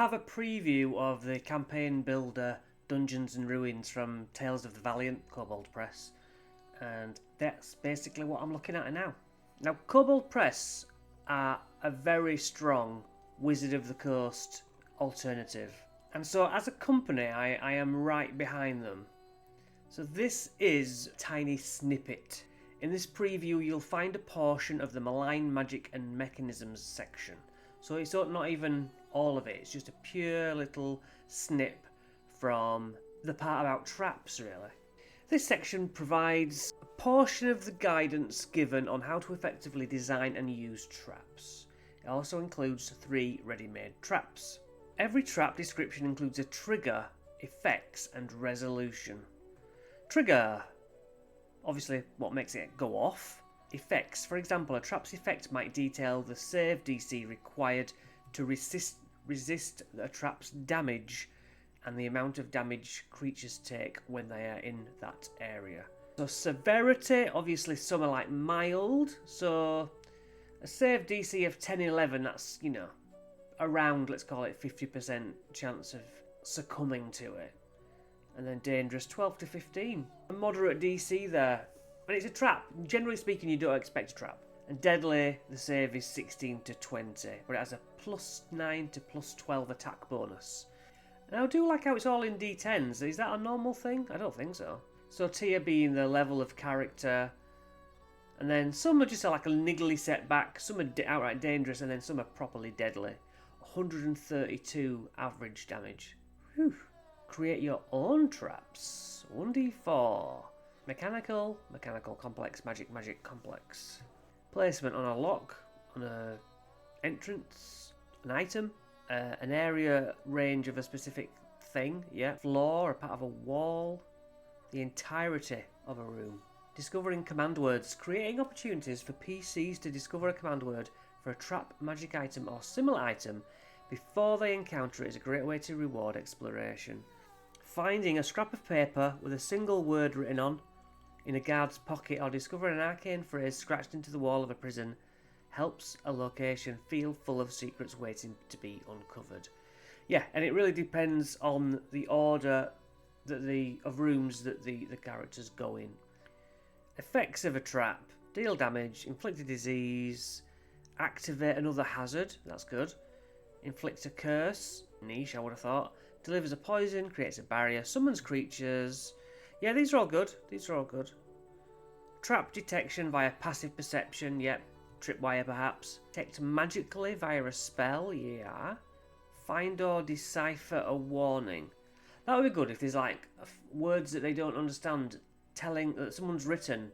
have a preview of the campaign builder Dungeons and Ruins from Tales of the Valiant, Kobold Press, and that's basically what I'm looking at now. Now, Kobold Press are a very strong Wizard of the Coast alternative, and so as a company I am right behind them. So this is a tiny snippet. In this preview you'll find a portion of the Malign Magic and Mechanisms section. So it's not even all of it, it's just a pure little snip from the part about traps, really. This section provides a portion of the guidance given on how to effectively design and use traps. It also includes 3 ready-made traps. Every trap description includes a trigger, effects, and resolution. Trigger, obviously what makes it go off. Effects, for example, a trap's effect might detail the save DC required to resist a trap's damage and the amount of damage creatures take when they are in that area. So severity, obviously some are like mild, so a save DC of 10-11, that's, you know, around, let's call it 50% chance of succumbing to it. And then dangerous, 12 to 15. A moderate DC there. And it's a trap. Generally speaking, you don't expect a trap. And deadly, the save is 16 to 20, but it has a +9 to +12 attack bonus. And I do like how it's all in D10s. Is that a normal thing? I don't think so. So tier being the level of character, and then some are just like a niggly setback, some are outright dangerous, and then some are properly deadly. 132 average damage. Whew. Create your own traps. 1d4. Mechanical, complex, magic, complex. Placement on a lock, on a entrance, an item, an area range of a specific thing, yeah. Floor, a part of a wall, the entirety of a room. Discovering command words. Creating opportunities for PCs to discover a command word for a trap, magic item or similar item before they encounter it is a great way to reward exploration. Finding a scrap of paper with a single word written on in a guard's pocket or discovering an arcane phrase scratched into the wall of a prison helps a location feel full of secrets waiting to be uncovered. Yeah, and it really depends on the order of rooms that the characters go in. Effects of a trap. Deal damage, inflict a disease, activate another hazard, that's good. Inflict a curse, niche I would have thought. Delivers a poison, creates a barrier, summons creatures. Yeah, these are all good. Trap detection via passive perception, yep. Tripwire perhaps. Detect magically via a spell, yeah. Find or decipher a warning. That would be good if there's like words that they don't understand, telling that someone's written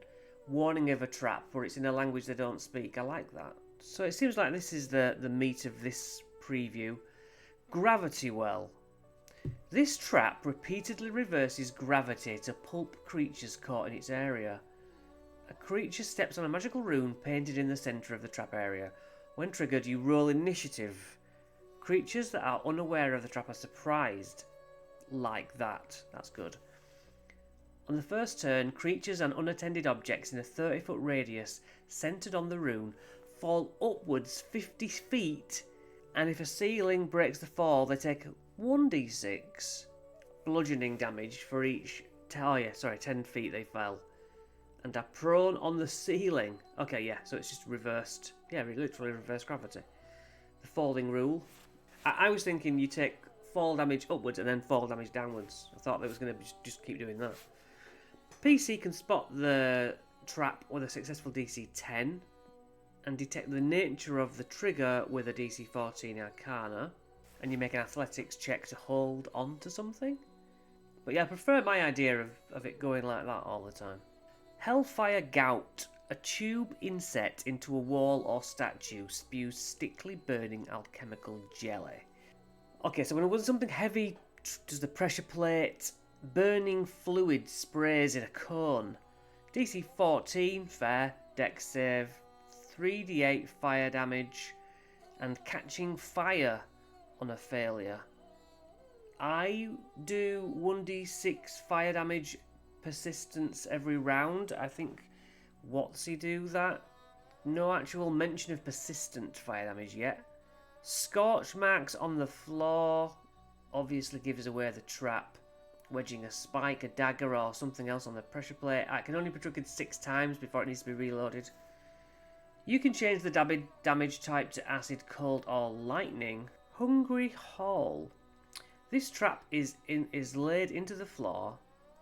warning of a trap, or it's in a language they don't speak. I like that. So it seems like this is the meat of this preview. Gravity well. This trap repeatedly reverses gravity to pulp creatures caught in its area. A creature steps on a magical rune painted in the centre of the trap area. When triggered, you roll initiative. Creatures that are unaware of the trap are surprised. Like that. That's good. On the first turn, creatures and unattended objects in a 30-foot radius centred on the rune fall upwards 50 feet, and if a ceiling breaks the fall, they take 1d6 bludgeoning damage for each 10 feet they fell, and are prone on the ceiling. Okay, yeah, so it's just reversed. Yeah, literally reverse gravity. The falling rule. I was thinking you take fall damage upwards and then fall damage downwards. I thought it was going to just keep doing that. PC can spot the trap with a successful DC 10 and detect the nature of the trigger with a DC 14 Arcana, and you make an athletics check to hold on to something. But yeah, I prefer my idea of it going like that all the time. Hellfire Gout. A tube inset into a wall or statue spews stickly burning alchemical jelly. Okay, so when it was something heavy, does the pressure plate, burning fluid sprays in a cone. DC 14, fair, dex save, 3d8 fire damage, and catching fire on a failure. I do 1d6 fire damage persistence every round. I think WotC do that. No actual mention of persistent fire damage yet. Scorch marks on the floor obviously gives away the trap. Wedging a spike, a dagger, or something else on the pressure plate. It can only be triggered 6 times before it needs to be reloaded. You can change the damage type to acid, cold, or lightning. Hungry Hall. This trap is laid into the floor.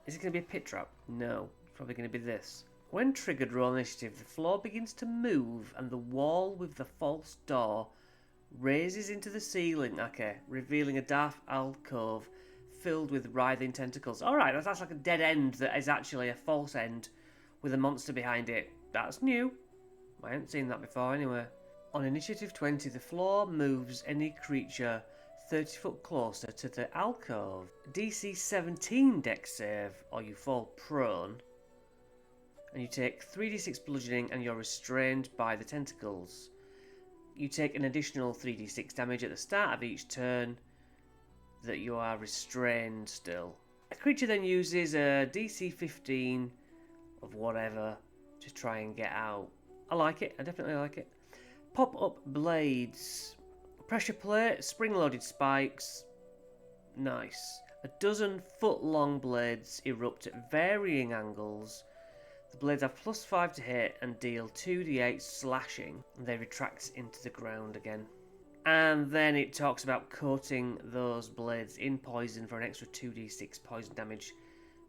Is it going to be a pit trap? No. It's probably going to be this. When triggered, roll initiative. The floor begins to move and the wall with the false door raises into the ceiling, revealing a dark alcove filled with writhing tentacles. Alright, that's like a dead end that is actually a false end with a monster behind it. That's new. I haven't seen that before anyway. On initiative 20, the floor moves any creature 30 foot closer to the alcove. DC 17 dex save, or you fall prone. And you take 3d6 bludgeoning and you're restrained by the tentacles. You take an additional 3d6 damage at the start of each turn that you are restrained still. A creature then uses a DC 15 of whatever to try and get out. I like it, I definitely like it. Pop-up blades. Pressure plate, spring-loaded spikes. Nice. A dozen foot-long blades erupt at varying angles. The blades have +5 to hit and deal 2d8 slashing. They retract into the ground again. And then it talks about coating those blades in poison for an extra 2d6 poison damage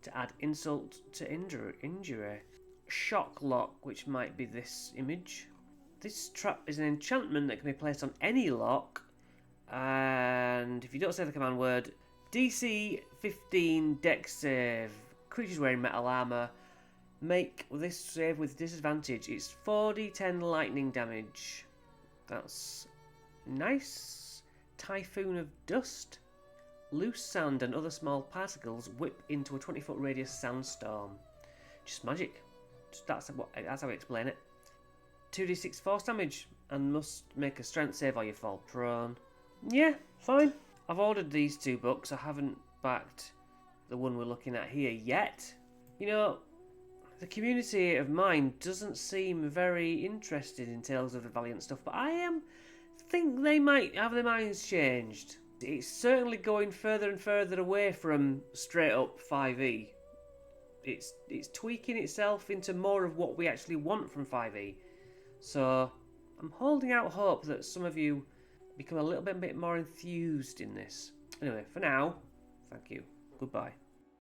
to add insult to injury. Shock lock, which might be this image. This trap is an enchantment that can be placed on any lock. And if you don't say the command word, DC 15 dex save. Creatures wearing metal armor make this save with disadvantage. It's 4d10 lightning damage. That's nice. Typhoon of dust. Loose sand and other small particles whip into a 20-foot radius sandstorm. Just magic. That's how I explain it. 2d6 force damage and must make a strength save or you fall prone. Yeah, fine. I've ordered these 2 books. I haven't backed the one we're looking at here yet. You know, the community of mine doesn't seem very interested in Tales of the Valiant stuff, but I think they might have their minds changed. It's certainly going further and further away from straight up 5e. It's tweaking itself into more of what we actually want from 5e. So I'm holding out hope that some of you become a little bit more enthused in this. Anyway, for now, thank you. Goodbye.